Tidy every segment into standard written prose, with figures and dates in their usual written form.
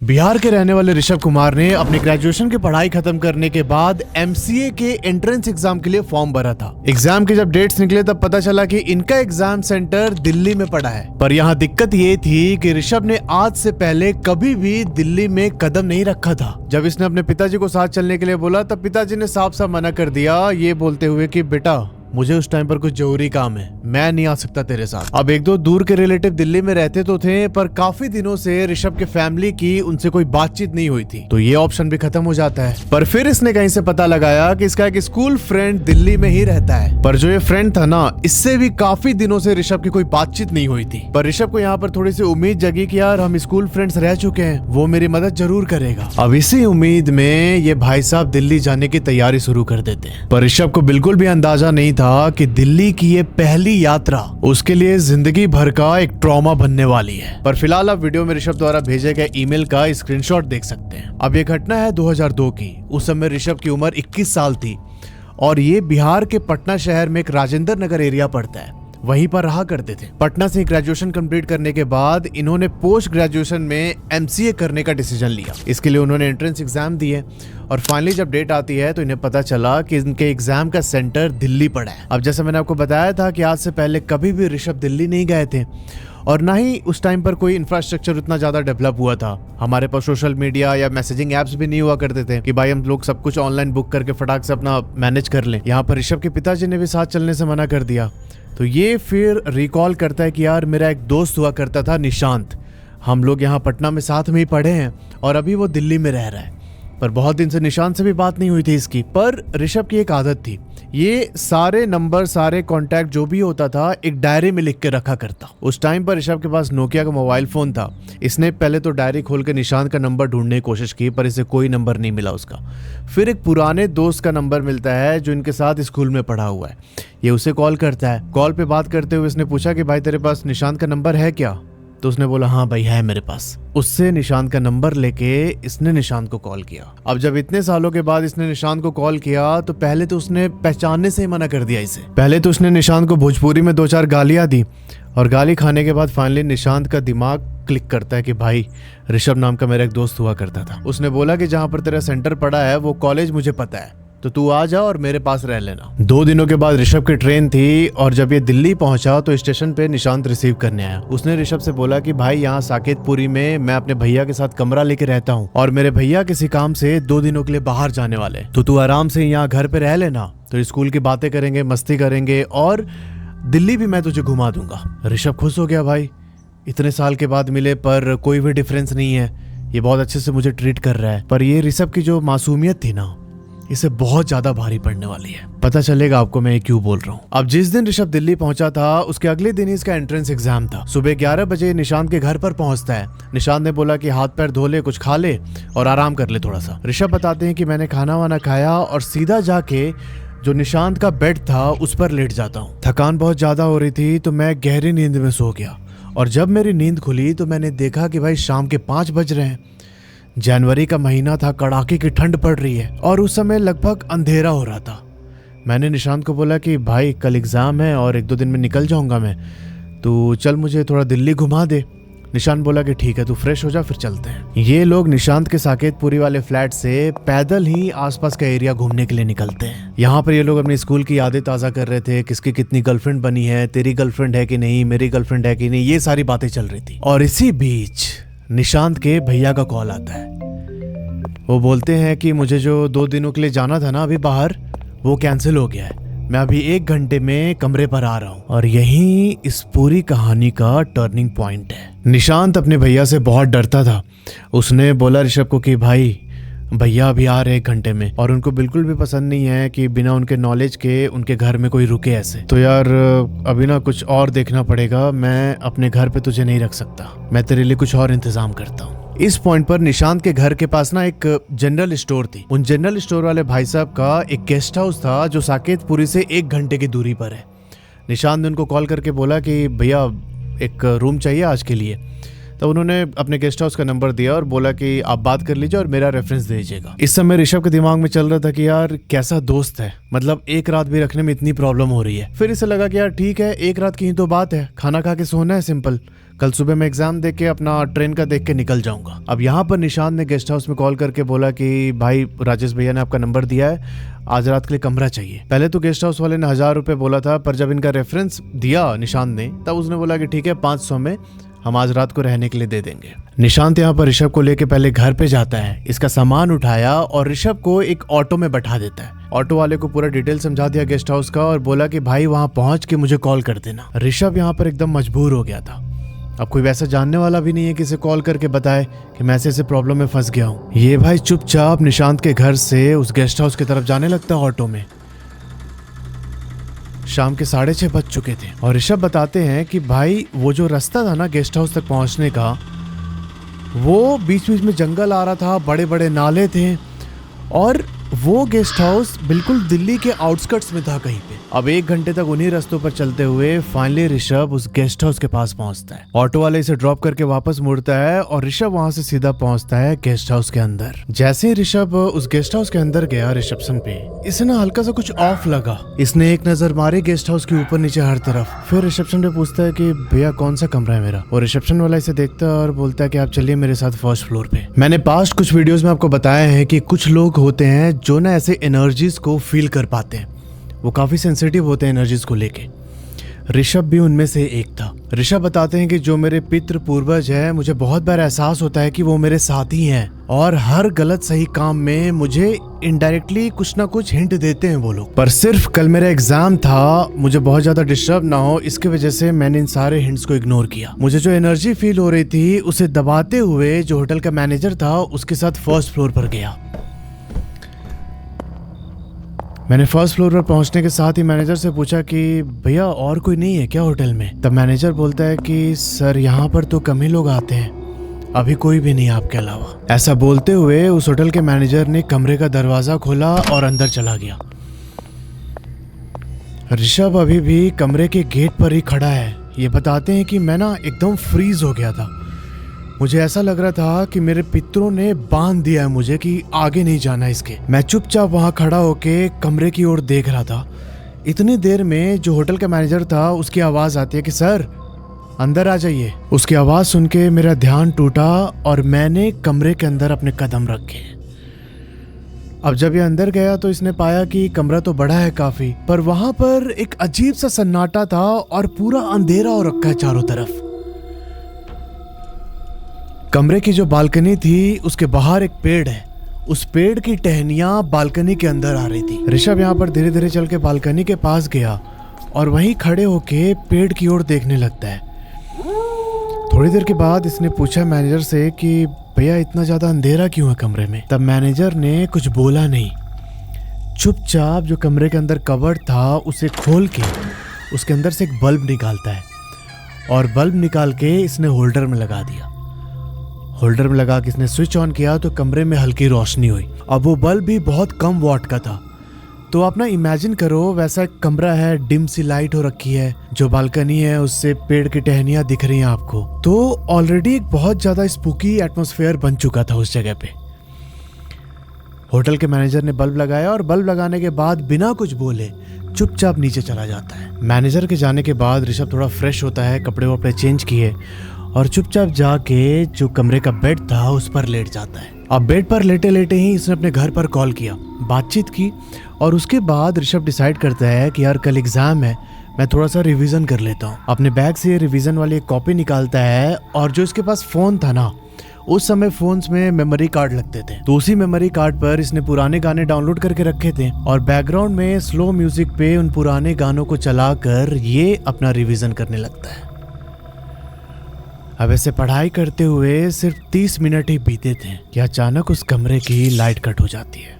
बिहार के रहने वाले ऋषभ कुमार ने अपनी ग्रेजुएशन की पढ़ाई खत्म करने के बाद एमसीए के एंट्रेंस एग्जाम के लिए फॉर्म भरा था। एग्जाम के जब डेट्स निकले तब पता चला कि इनका एग्जाम सेंटर दिल्ली में पड़ा है। पर यहाँ दिक्कत ये थी कि ऋषभ ने आज से पहले कभी भी दिल्ली में कदम नहीं रखा था। जब इसने अपने पिताजी को साथ चलने के लिए बोला तब पिताजी ने साफ साफ मना कर दिया, ये बोलते हुए कि बेटा मुझे उस टाइम पर कुछ जरूरी काम है, मैं नहीं आ सकता तेरे साथ। अब एक दो दूर के रिलेटिव दिल्ली में रहते तो थे, पर काफी दिनों से ऋषभ के फैमिली की उनसे कोई बातचीत नहीं हुई थी, तो ये ऑप्शन भी खत्म हो जाता है। पर फिर इसने कहीं से पता लगाया कि इसका एक स्कूल फ्रेंड दिल्ली में ही रहता है। पर जो ये फ्रेंड था ना, इससे भी काफी दिनों से ऋषभ की कोई बातचीत नहीं हुई थी। पर ऋषभ को यहाँ पर थोड़ी सी उम्मीद जगी कि यार हम स्कूल फ्रेंड्स रह चुके हैं, वो मेरी मदद जरूर करेगा। अब इसी उम्मीद में ये भाई साहब दिल्ली जाने की तैयारी शुरू कर देते हैं। पर ऋषभ को बिल्कुल भी अंदाजा नहीं था कि दिल्ली की ये पहली यात्रा उसके लिए जिंदगी भर का एक ट्रॉमा बनने वाली है। पर फिलहाल आप वीडियो में ऋषभ द्वारा भेजे गए ईमेल का स्क्रीनशॉट देख सकते हैं। अब ये घटना है 2002 की। उस समय ऋषभ की उम्र 21 साल थी और ये बिहार के पटना शहर में एक राजेंद्र नगर एरिया पड़ता है, वहीं पर रहा करते थे। पटना से ग्रेजुएशन कंप्लीट करने के बाद इन्होंने पोस्ट ग्रेजुएशन में एमसीए करने का डिसीजन लिया। इसके लिए उन्होंने एंट्रेंस एग्जाम दिए और फाइनली जब डेट आती है तो इन्हें पता चला कि इनके एग्जाम का सेंटर दिल्ली पड़ा है। अब जैसे मैंने आपको बताया था कि आज से पहले कभी भी ऋषभ दिल्ली नहीं गए थे और ना ही उस टाइम पर कोई इंफ्रास्ट्रक्चर उतना ज्यादा डेवलप हुआ था। हमारे पास सोशल मीडिया या मैसेजिंग एप्स भी नहीं हुआ करते थे कि भाई हम लोग सब कुछ ऑनलाइन बुक करके फटाक से अपना मैनेज कर लें। यहाँ पर ऋषभ के पिताजी ने भी साथ चलने से मना कर दिया। तो ये फिर रिकॉल करता है कि यार मेरा एक दोस्त हुआ करता था निशांत, हम लोग यहाँ पटना में साथ में ही पढ़े हैं और अभी वो दिल्ली में रह रहा है। पर बहुत दिन से निशांत से भी बात नहीं हुई थी इसकी। पर ऋषभ की एक आदत थी, ये सारे नंबर सारे कांटेक्ट जो भी होता था एक डायरी में लिख के रखा करता। उस टाइम पर ऋषभ के पास नोकिया का मोबाइल फोन था। इसने पहले तो डायरी खोल के निशांत का नंबर ढूंढने की कोशिश की, पर इसे कोई नंबर नहीं मिला उसका। फिर एक पुराने दोस्त का नंबर मिलता है जो इनके साथ स्कूल में पढ़ा हुआ है। ये उसे कॉल करता है। कॉल पे बात करते हुए इसने पूछा कि भाई तेरे पास निशांत का नंबर है क्या? तो उसने बोला हाँ भाई है मेरे पास। उससे निशांत का नंबर लेके इसने निशांत को कॉल किया। अब जब इतने सालों के बाद इसने निशांत को कॉल किया तो पहले तो उसने पहचानने से ही मना कर दिया इसे। पहले तो उसने निशांत को भोजपुरी में 2-4 गालियां दी और गाली खाने के बाद फाइनली निशांत का दिमाग क्लिक करता है कि भाई ऋषभ नाम का मेरा एक दोस्त हुआ करता था। उसने बोला कि जहाँ पर तेरा सेंटर पड़ा है वो कॉलेज मुझे पता है, तो तू आ जा और मेरे पास रह लेना। 2 दिनों के बाद ऋषभ की ट्रेन थी और जब ये दिल्ली पहुंचा तो स्टेशन पे निशांत रिसीव करने आया। उसने ऋषभ से बोला कि भाई यहाँ साकेतपुरी में मैं अपने भैया के साथ कमरा लेके रहता हूँ और मेरे भैया किसी काम से 2 दिनों के लिए बाहर जाने वाले, तो तू आराम से यहाँ घर पे रह लेना। तो स्कूल की बातें करेंगे, मस्ती करेंगे और दिल्ली भी मैं तुझे घुमा दूंगा। ऋषभ खुश हो गया, भाई इतने साल के बाद मिले पर कोई भी डिफरेंस नहीं है, ये बहुत अच्छे से मुझे ट्रीट कर रहा है। पर ये ऋषभ की जो मासूमियत थी ना, इसे बहुत ज्यादा भारी पड़ने वाली है। पता चलेगा आपको मैं क्यों बोल रहा हूँ। अब जिस दिन ऋषभ दिल्ली पहुंचा था उसके अगले दिन ही इसका एंट्रेंस एग्जाम था। सुबह 11 बजे निशांत के घर पर पहुंचता है। निशांत ने बोला कि हाथ पैर धो ले, कुछ खा ले और आराम कर ले थोड़ा सा। ऋषभ बताते हैं कि मैंने खाना वाना खाया और सीधा जाके जो निशांत का बेड था उस पर लेट जाता हूँ। थकान बहुत ज्यादा हो रही थी तो मैं गहरी नींद में सो गया और जब मेरी नींद खुली तो मैंने देखा कि भाई शाम के 5 बज रहे हैं। जनवरी का महीना था, कड़ाके की ठंड पड़ रही है और उस समय लगभग अंधेरा हो रहा था। मैंने निशांत को बोला कि भाई कल एग्जाम है और 1-2 दिन में निकल जाऊंगा मैं, तो चल मुझे थोड़ा दिल्ली घुमा दे। निशांत बोला कि ठीक है, तू फ्रेश हो जा फिर चलते हैं। ये लोग निशांत के साकेतपुरी वाले फ्लैट से पैदल ही आसपास का एरिया घूमने के लिए निकलते हैं। यहाँ पर ये लोग अपनी स्कूल की यादें ताज़ा कर रहे थे, किसकी कितनी गर्लफ्रेंड बनी है, तेरी गर्लफ्रेंड है कि नहीं, मेरी गर्लफ्रेंड है कि नहीं, ये सारी बातें चल रही थी। और इसी बीच निशांत के भैया का कॉल आता है। वो बोलते हैं कि मुझे जो 2 दिनों के लिए जाना था ना अभी बाहर, वो कैंसिल हो गया है, मैं अभी 1 घंटे में कमरे पर आ रहा हूँ। और यही इस पूरी कहानी का टर्निंग पॉइंट है। निशांत अपने भैया से बहुत डरता था। उसने बोला ऋषभ को कि भाई भैया अभी आ रहे 1 घंटे में, और उनको बिल्कुल भी पसंद नहीं है कि बिना उनके नॉलेज के उनके घर में कोई रुके ऐसे। तो यार अभी ना कुछ और देखना पड़ेगा, मैं अपने घर पे तुझे नहीं रख सकता, मैं तेरे लिए कुछ और इंतजाम करता हूँ। इस पॉइंट पर निशांत के घर के पास ना एक जनरल स्टोर थी। उन जनरल स्टोर वाले भाई साहब का एक गेस्ट हाउस था जो साकेतपुरी से 1 घंटे की दूरी पर है। निशांत ने उनको कॉल करके बोला कि भैया एक रूम चाहिए आज के लिए। तो उन्होंने अपने गेस्ट हाउस का नंबर दिया और बोला कि आप बात कर लीजिए और मेरा रेफरेंस दे दीजिएगा। इस समय ऋषभ के दिमाग में चल रहा था कि यार कैसा दोस्त है, मतलब 1 रात भी रखने में इतनी प्रॉब्लम हो रही है। फिर इसे लगा कि यार ठीक है, 1 रात की ही तो बात है, खाना खा के सोना है सिंपल, कल सुबह मैं एग्जाम दे के अपना ट्रेन का देख के निकल जाऊंगा। अब यहाँ पर निशांत ने गेस्ट हाउस में कॉल करके बोला कि भाई राजेश भैया ने आपका नंबर दिया है, आज रात के लिए कमरा चाहिए। पहले तो गेस्ट हाउस वाले ने 1000 रुपए बोला था, पर जब इनका रेफरेंस दिया निशांत ने तब उसने बोला कि ठीक है 500 में हम आज रात को रहने के लिए दे देंगे। निशांत यहाँ पर ऋषभ को लेके पहले घर पे जाता है, इसका सामान उठाया और ऋषभ को एक ऑटो में बैठा देता है। ऑटो वाले को पूरा डिटेल समझा दिया गेस्ट हाउस का और बोला कि भाई वहां पहुंच के मुझे कॉल कर देना। ऋषभ यहाँ पर एकदम मजबूर हो गया था, अब कोई वैसा जानने वाला भी नहीं है कि इसे कॉल करके बताए कि मैं ऐसे प्रॉब्लम में फंस गया हूँ। ये भाई चुपचाप निशांत के घर से उस गेस्ट हाउस की तरफ जाने लगता है ऑटो में। शाम के 6:30 बज चुके थे और ऋषभ बताते हैं कि भाई वो जो रास्ता था ना गेस्ट हाउस तक पहुंचने का, वो बीच बीच में जंगल आ रहा था, बड़े बड़े नाले थे और वो गेस्ट हाउस बिल्कुल दिल्ली के आउटस्कर्ट्स में था कहीं पे। अब 1 घंटे तक उन्हीं रास्तों पर चलते हुए फाइनली ऋषभ उस गेस्ट हाउस के पास पहुंचता है। ऑटो वाले इसे ड्रॉप करके वापस मुड़ता है और ऋषभ वहां से सीधा पहुंचता है गेस्ट हाउस के अंदर। जैसे ही ऋषभ उस गेस्ट हाउस के अंदर गया रिसेप्शन पे, इसे ना हल्का सा कुछ ऑफ लगा। इसने एक नजर मारी गेस्ट हाउस के ऊपर नीचे हर तरफ, फिर रिसेप्शन पे पूछता है कि भैया कौन सा कमरा है मेरा। और रिसेप्शन वाला इसे देखता है और बोलता है कि आप चलिए मेरे साथ फर्स्ट फ्लोर पे। मैंने पास्ट कुछ वीडियोस में आपको बताया है कि कुछ लोग होते हैं जो ना ऐसे एनर्जीज को फील कर पाते हैं, वो काफी सेंसिटिव होते हैं एनर्जीज को लेके। ऋषभ भी उनमें से एक था। ऋषभ बताते हैं कि जो मेरे पितृ पूर्वज है, मुझे बहुत बार एहसास होता है कि वो मेरे साथी हैं और हर गलत सही काम में मुझे इनडायरेक्टली कुछ ना कुछ हिंट देते हैं वो लोग। पर सिर्फ कल मेरा एग्जाम था, मुझे बहुत ज्यादा डिस्टर्ब ना हो इसकी वजह से मैंने इन सारे हिंट्स को इग्नोर किया। मुझे जो एनर्जी फील हो रही थी उसे दबाते हुए जो होटल का मैनेजर था उसके साथ फर्स्ट फ्लोर पर गया। मैंने फर्स्ट फ्लोर पर पहुंचने के साथ ही मैनेजर से पूछा कि भैया और कोई नहीं है क्या होटल में। तब मैनेजर बोलता है कि सर यहाँ पर तो कम ही लोग आते हैं, अभी कोई भी नहीं आपके अलावा। ऐसा बोलते हुए उस होटल के मैनेजर ने कमरे का दरवाजा खोला और अंदर चला गया। ऋषभ अभी भी कमरे के गेट पर ही खड़ा है। ये बताते हैं कि मैं ना एकदम फ्रीज हो गया था। मुझे ऐसा लग रहा था कि मेरे पितरों ने बांध दिया है मुझे कि आगे नहीं जाना इसके। मैं चुपचाप वहां खड़ा होके कमरे की ओर देख रहा था। इतनी देर में जो होटल का मैनेजर था उसकी आवाज आती है कि सर अंदर आ जाइए। उसकी आवाज सुन के मेरा ध्यान टूटा और मैंने कमरे के अंदर अपने कदम रखे। अब जब ये अंदर गया तो इसने पाया कि कमरा तो बड़ा है काफी, पर वहां पर एक अजीब सा सन्नाटा था और पूरा अंधेरा हो रखा है चारों तरफ। कमरे की जो बालकनी थी उसके बाहर एक पेड़ है, उस पेड़ की टहनियां बालकनी के अंदर आ रही थी। ऋषभ यहाँ पर धीरे धीरे चल के बालकनी के पास गया और वहीं खड़े होके पेड़ की ओर देखने लगता है। थोड़ी देर के बाद इसने पूछा मैनेजर से कि भैया इतना ज्यादा अंधेरा क्यों है कमरे में। तब मैनेजर ने कुछ बोला नहीं, चुपचाप जो कमरे के अंदर कवर्ड था उसे खोल के उसके अंदर से एक बल्ब निकालता है और बल्ब निकाल के इसने होल्डर में लगा दिया। होल्डर में लगा के इसने स्विच ऑन किया तो कमरे में हल्की रोशनी हुई। अब वो बल्ब भी बहुत कम वॉट का था, तो आप ना इमेजिन करो वैसा एक कमरा है, डिम सी लाइट हो रखी है, जो बालकनी है उससे पेड़ की टहनियां दिख रही हैं आपको। तो ऑलरेडी एक बहुत ज्यादा स्पूकी एटमॉस्फेयर बन चुका था उस जगह पे। होटल के मैनेजर ने बल्ब लगाया और बल्ब लगाने के बाद बिना कुछ बोले चुपचाप नीचे चला जाता है। मैनेजर के जाने के बाद ऋषभ थोड़ा फ्रेश होता है, कपड़े वपड़े चेंज किए और चुपचाप जाके जो कमरे का बेड था उस पर लेट जाता है। अब बेड पर लेटे लेटे ही इसने अपने घर पर कॉल किया, बातचीत की और उसके बाद ऋषभ डिसाइड करता है कि यार कल एग्जाम है, मैं थोड़ा सा रिवीजन कर लेता हूँ। अपने बैग से रिवीजन वाली एक कॉपी निकालता है और जो इसके पास फोन था ना, उस समय फोन्स में मेमोरी कार्ड लगते थे, तो उसी मेमोरी कार्ड पर इसने पुराने गाने डाउनलोड करके रखे थे और बैकग्राउंड में स्लो म्यूजिक पे उन पुराने गानों को चलाकर ये अपना रिवीजन करने लगता है। अब ऐसे पढ़ाई करते हुए सिर्फ 30 मिनट ही बीते थे कि अचानक उस कमरे की लाइट कट हो जाती है।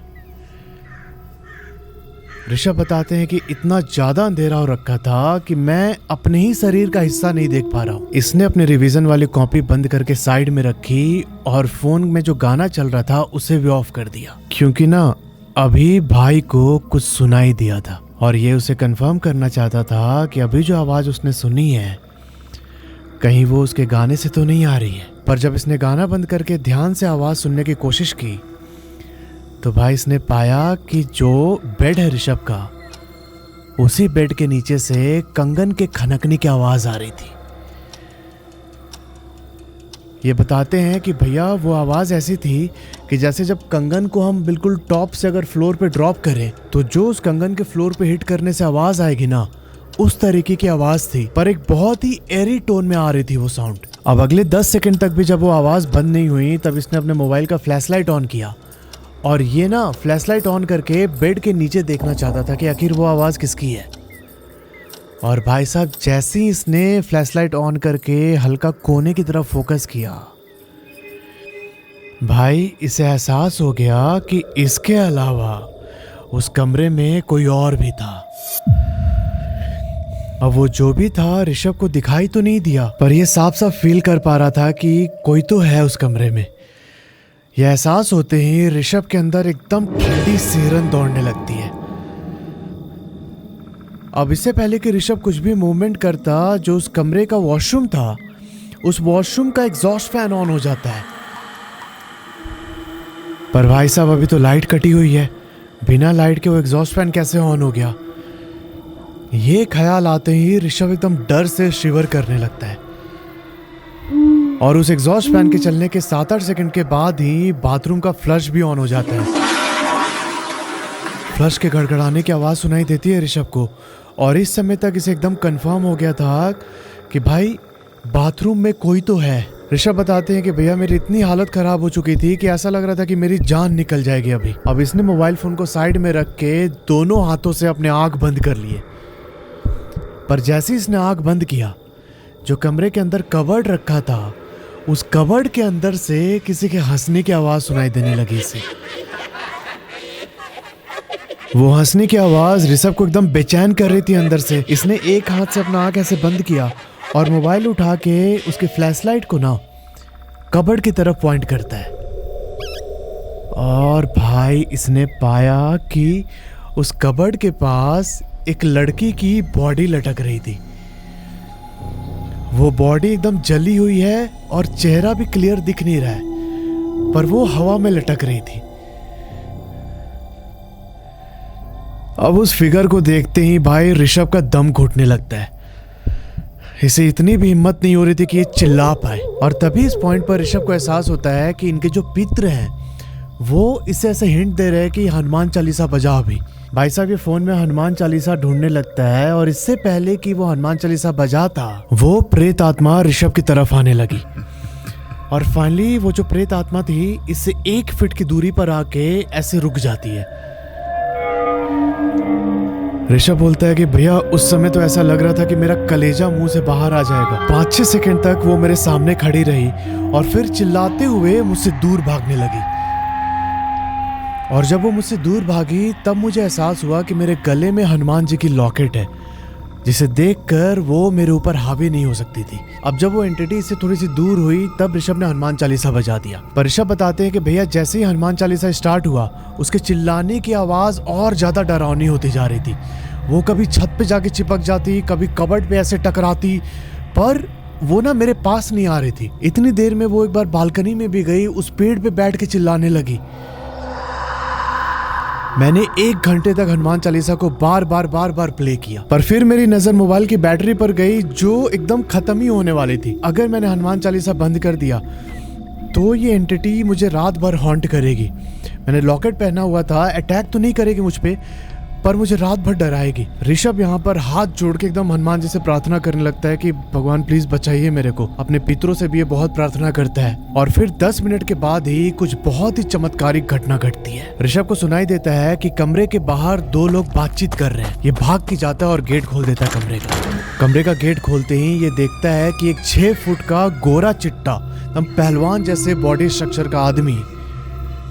ऋषभ बताते हैं कि इतना ज्यादा अंधेरा हो रखा था कि मैं अपने ही शरीर का हिस्सा नहीं देख पा रहा हूँ। इसने अपने रिवीजन वाली कॉपी बंद करके साइड में रखी और फोन में जो गाना चल रहा था उसे भी ऑफ कर दिया, क्योंकि ना अभी भाई को कुछ सुनाई दिया था और ये उसे कंफर्म करना चाहता था कि अभी जो आवाज उसने सुनी है कहीं वो उसके गाने से तो नहीं आ रही है। पर जब इसने गाना बंद करके ध्यान से आवाज सुनने की कोशिश की तो भाई इसने पाया कि जो बेड है ऋषभ का, उसी बेड के नीचे से कंगन के खनकने की आवाज आ रही थी। ये बताते हैं कि भैया वो आवाज़ ऐसी थी कि जैसे जब कंगन को हम बिल्कुल टॉप से अगर फ्लोर पे ड्रॉप करें तो जो उस कंगन के फ्लोर पे हिट करने से आवाज़ आएगी ना, उस तरीके की आवाज़ थी, पर एक बहुत ही एरी टोन में आ रही थी वो साउंड। अब अगले 10 सेकंड तक भी जब वो आवाज़ बंद नहीं हुई तब इसने अपने मोबाइल का फ्लैश लाइट ऑन किया और ये ना फ्लैश लाइट ऑन करके बेड के नीचे देखना चाहता था कि आखिर वो आवाज़ किसकी है। और भाई साहब जैसे ही इसने फ्लैश लाइट ऑन करके हल्का कोने की तरफ फोकस किया, भाई इसे एहसास हो गया कि इसके अलावा उस कमरे में कोई और भी था। अब वो जो भी था ऋषभ को दिखाई तो नहीं दिया, पर ये साफ साफ फील कर पा रहा था कि कोई तो है उस कमरे में। यह एहसास होते ही ऋषभ के अंदर एकदम ठंडी सिहरन दौड़ने लगती है। अब इससे पहले कि ऋषभ कुछ भी मूवमेंट करता, जो उस कमरे का वॉशरूम था, उस वॉशरूम का एग्जॉस्ट फैन ऑन हो जाता है। पर भाई साहब अभी तो लाइट कटी हुई है, बिना लाइट के वो एग्जॉस्ट फैन कैसे ऑन हो गया? ये ख्याल आते ही ऋषभ एकदम डर से शिवर करने लगता है और उस एग्जॉस्ट फैन के चलने के 7-8 सेकंड के बाद ही बाथरूम का फ्लश भी ऑन हो जाता है। फ्लश के गड़गड़ाने की आवाज़ सुनाई देती है ऋषभ को और इस समय तक इसे एकदम कंफर्म हो गया था कि भाई बाथरूम में कोई तो है। ऋषभ बताते हैं कि भैया मेरी इतनी हालत खराब हो चुकी थी कि ऐसा लग रहा था कि मेरी जान निकल जाएगी अभी। अब इसने मोबाइल फोन को साइड में रख के दोनों हाथों से अपने आंख बंद कर लिए, पर जैसे इसने आंख बंद किया, जो कमरे के अंदर कबर्ड रखा था, उस कबर्ड के अंदर से किसी के हंसने की आवाज सुनाई देने लगी इसे। वो हंसने की आवाज ऋषभ को एकदम बेचैन कर रही थी अंदर से। इसने एक हाथ से अपना आंख ऐसे बंद किया और मोबाइल उठा के उसके फ्लैशलाइट को ना कबर्ड की तरफ पॉइंट करता है और भाई इसने पाया कि उस कबर्ड के पास एक लड़की की बॉडी लटक रही थी। वो बॉडी एकदम जली हुई है और चेहरा भी क्लियर दिख नहीं रहा है, पर वो हवा में लटक रही थी। अब उस फिगर को देखते ही भाई ऋषभ का दम घुटने लगता है। इसे इतनी भी हिम्मत नहीं हो रही थी कि ये चिल्ला पाए और तभी इस पॉइंट पर ऋषभ को एहसास होता है कि इनके जो पित्र हैं वो इसे ऐसे हिंट दे रहे हैं कि हनुमान चालीसा बजा अभी। भाई साहब ये फोन में हनुमान चालीसा ढूंढने लगता है और इससे पहले कि वो हनुमान चालीसा बजाता, वो प्रेत आत्मा ऋषभ की तरफ आने लगी और फाइनली वो जो प्रेत आत्मा थी इससे 1 फीट की दूरी पर आके ऐसे रुक जाती है। ऋषभ बोलता है कि भैया उस समय तो ऐसा लग रहा था कि मेरा कलेजा मुंह से बाहर आ जाएगा। 5-6 सेकंड तक वो मेरे सामने खड़ी रही और फिर चिल्लाते हुए मुझसे दूर भागने लगी और जब वो मुझसे दूर भागी तब मुझे एहसास हुआ कि मेरे गले में हनुमान जी की लॉकेट है, जिसे देखकर वो मेरे ऊपर हावी नहीं हो सकती थी। अब जब वो एंटिटी से थोड़ी सी दूर हुई तब ऋषभ ने हनुमान चालीसा बजा दिया। पर ऋषभ बताते हैं कि भैया जैसे ही हनुमान चालीसा स्टार्ट हुआ उसके चिल्लाने की आवाज और ज्यादा डरावनी होती जा रही थी। वो कभी छत पे जाके चिपक जाती, कभी कबर्ड पे ऐसे टकराती, पर वो ना मेरे पास नहीं आ रही थी। इतनी देर में वो एक बार बालकनी में भी गई, उस पेड़ पे बैठ के चिल्लाने लगी। मैंने 1 घंटे तक हनुमान चालीसा को बार बार प्ले किया, पर फिर मेरी नजर मोबाइल की बैटरी पर गई जो एकदम खत्म ही होने वाली थी। अगर मैंने हनुमान चालीसा बंद कर दिया तो ये एंटिटी मुझे रात भर हॉन्ट करेगी। मैंने लॉकेट पहना हुआ था, अटैक तो नहीं करेगी मुझ पे, पर मुझे रात भर डराएगी। ऋषभ यहाँ पर हाथ जोड़ के एकदम हनुमान जी से प्रार्थना करने लगता है कि भगवान प्लीज बचाइए मेरे को। अपने पितरों से भी ये बहुत प्रार्थना करता है और फिर 10 मिनट के बाद ही कुछ बहुत ही चमत्कारिक घटना घटती है। ऋषभ को सुनाई देता है कि कमरे के बाहर 2 लोग बातचीत कर रहे हैं। ये भाग के जाता है और गेट खोल देता है कमरे का। कमरे का गेट खोलते ही ये देखता है कि एक 6 फुट का गोरा चिट्टा एकदम पहलवान जैसे बॉडी स्ट्रक्चर का आदमी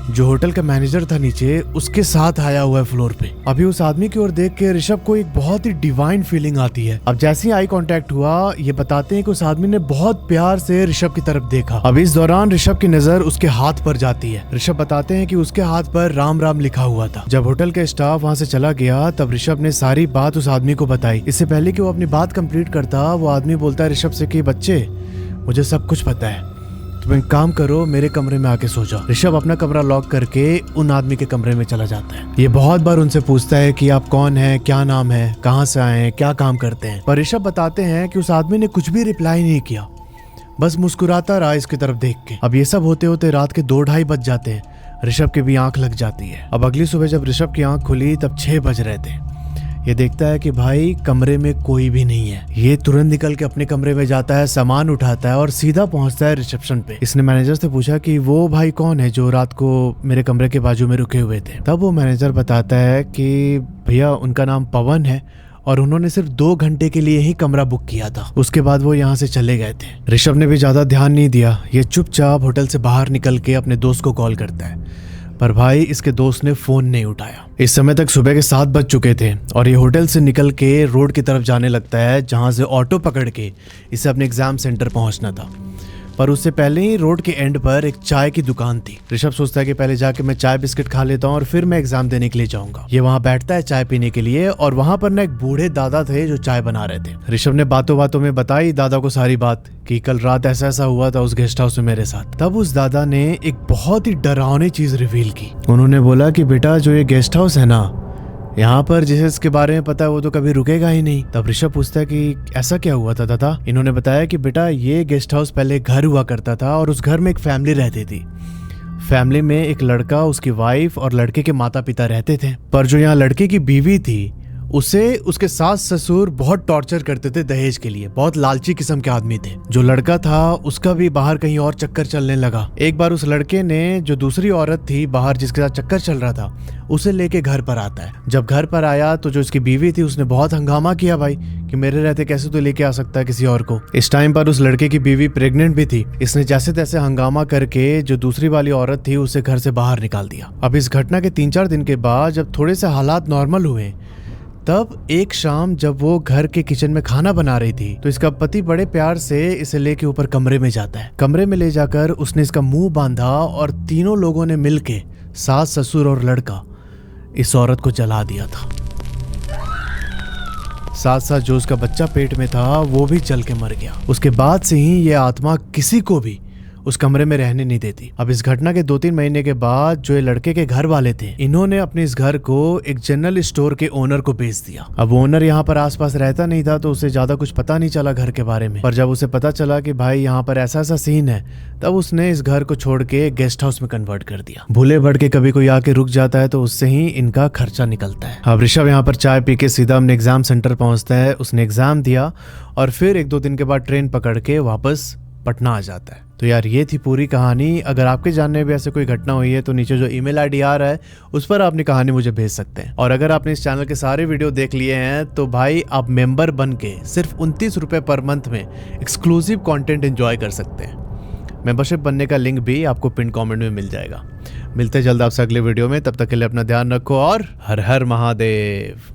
जो होटल का मैनेजर था नीचे, उसके साथ आया हुआ है फ्लोर पे। अभी उस आदमी की ओर देख के ऋषभ को एक बहुत ही डिवाइन फीलिंग आती है। अब जैसे ही आई कांटेक्ट हुआ, ये बताते हैं कि उस आदमी ने बहुत प्यार से ऋषभ की तरफ देखा। अब इस दौरान ऋषभ की नजर उसके हाथ पर जाती है। ऋषभ बताते हैं कि उसके हाथ पर राम राम लिखा हुआ था। जब होटल का स्टाफ वहाँ से चला गया तब ऋषभ ने सारी बात उस आदमी को बताई। इससे पहले कि वो अपनी बात कंप्लीट करता, वो आदमी बोलता है ऋषभ से कि बच्चे, मुझे सब कुछ पता है, तुम एक काम करो, मेरे कमरे में आके सो जाओ। ऋषभ अपना कमरा लॉक करके उन आदमी के कमरे में चला जाता है। ये बहुत बार उनसे पूछता है कि आप कौन हैं, क्या नाम है, कहाँ से आए हैं, क्या काम करते हैं, पर ऋषभ बताते हैं कि उस आदमी ने कुछ भी रिप्लाई नहीं किया। बस मुस्कुराता रहा इसकी तरफ देख के। अब ये सब होते होते रात के 2-2:30 बज जाते हैं। ऋषभ की भी आंख लग जाती है। अब अगली सुबह जब ऋषभ की आंख खुली तब 6 बज रहे थे। ये देखता है कि भाई कमरे में कोई भी नहीं है। ये तुरंत निकल के अपने कमरे में जाता है, सामान उठाता है और सीधा पहुंचता है रिसेप्शन पे। इसने मैनेजर से पूछा कि वो भाई कौन है जो रात को मेरे कमरे के बाजू में रुके हुए थे। तब वो मैनेजर बताता है कि भैया उनका नाम पवन है और उन्होंने सिर्फ 2 घंटे के लिए ही कमरा बुक किया था, उसके बाद वो यहाँ से चले गए थे। ऋषभ ने भी ज्यादा ध्यान नहीं दिया। ये चुपचाप होटल से बाहर निकल के अपने दोस्त को कॉल करता है, पर भाई इसके दोस्त ने फोन नहीं उठाया। इस समय तक सुबह के 7 बज चुके थे और ये होटल से निकल के रोड की तरफ जाने लगता है, जहां से ऑटो पकड़ के इसे अपने एग्जाम सेंटर पहुंचना था। पर उससे पहले ही रोड के एंड पर एक चाय की दुकान थी। ऋषभ सोचता है कि पहले जाके मैं चाय बिस्किट खा लेता हूँ और फिर मैं एग्जाम देने के लिए जाऊंगा। ये वहाँ बैठता है चाय पीने के लिए और वहाँ पर ना एक बूढ़े दादा थे जो चाय बना रहे थे। ऋषभ ने बातों बातों में बताई दादा को सारी बात कि कल रात ऐसा ऐसा हुआ था उस गेस्ट हाउस में मेरे साथ। तब उस दादा ने एक बहुत ही डरावनी चीज रिवील की। उन्होंने बोला कि बेटा जो ये गेस्ट हाउस है ना, यहाँ पर जिसे इसके बारे में पता है वो तो कभी रुकेगा ही नहीं। तब ऋषभ पूछता है कि ऐसा क्या हुआ था दादा। इन्होंने बताया कि बेटा ये गेस्ट हाउस पहले घर हुआ करता था और उस घर में एक फैमिली रहती थी। फैमिली में एक लड़का, उसकी वाइफ और लड़के के माता पिता रहते थे। पर जो यहाँ लड़के की बीवी थी उसे उसके सास ससुर बहुत टॉर्चर करते थे दहेज के लिए। बहुत लालची किस्म के आदमी थे। जो लड़का था उसका भी बाहर कहीं और चक्कर चलने लगा। एक बार उस लड़के ने जो दूसरी औरत थी बाहर जिसके साथ चक्कर चल रहा था उसे लेके घर पर आता है। जब घर पर आया तो जो उसकी बीवी थी उसने बहुत हंगामा किया भाई कि मेरे रहते कैसे तो लेके आ सकता है किसी और को। इस टाइम पर उस लड़के की बीवी प्रेग्नेंट भी थी। इसने जैसे तैसे हंगामा करके जो दूसरी वाली औरत थी उसे घर से बाहर निकाल दिया। अब इस घटना के 3-4 दिन के बाद जब थोड़े से हालात नॉर्मल हुए तब एक शाम जब वो घर के किचन में खाना बना रही थी तो इसका पति बड़े प्यार से इसे लेके ऊपर कमरे में जाता है। कमरे में ले जाकर उसने इसका मुंह बांधा और तीनों लोगों ने मिलके, सास ससुर और लड़का, इस औरत को जला दिया था। साथ साथ जो उसका बच्चा पेट में था वो भी जल के मर गया। उसके बाद से ही ये आत्मा किसी को भी उस कमरे में रहने नहीं देती। अब इस घटना के 2-3 महीने के बाद जो ये लड़के के घर वाले थे इन्होंने अपने इस घर को एक जनरल स्टोर के ओनर को बेच दिया। अब ओनर यहाँ पर आसपास रहता नहीं था तो उसे ज्यादा कुछ पता नहीं चला घर के बारे में। पर जब उसे पता चला कि भाई यहाँ पर ऐसा ऐसा सीन है तब उसने इस घर को छोड़ के गेस्ट हाउस में कन्वर्ट कर दिया। भूले भड़ के कभी कोई आके रुक जाता है तो उससे ही इनका खर्चा निकलता है। अब ऋषभ यहाँ पर चाय पी के सीधा अपने एग्जाम सेंटर पहुंचता है। उसने एग्जाम दिया और फिर 1-2 दिन के बाद ट्रेन पकड़ के वापस पटना आ जाता है। तो यार ये थी पूरी कहानी। अगर आपके जानने में भी ऐसे कोई घटना हुई है तो नीचे जो ईमेल आईडी आ रहा है उस पर अपनी कहानी मुझे भेज सकते हैं। और अगर आपने इस चैनल के सारे वीडियो देख लिए हैं तो भाई आप मेंबर बन के सिर्फ 29 रुपए पर मंथ में एक्सक्लूसिव कंटेंट एंजॉय कर सकते हैं। मेंबरशिप बनने का लिंक भी आपको पिन कमेंट में मिल जाएगा। मिलते जल्द आपसे अगले वीडियो में, तब तक के लिए अपना ध्यान रखो और हर हर महादेव।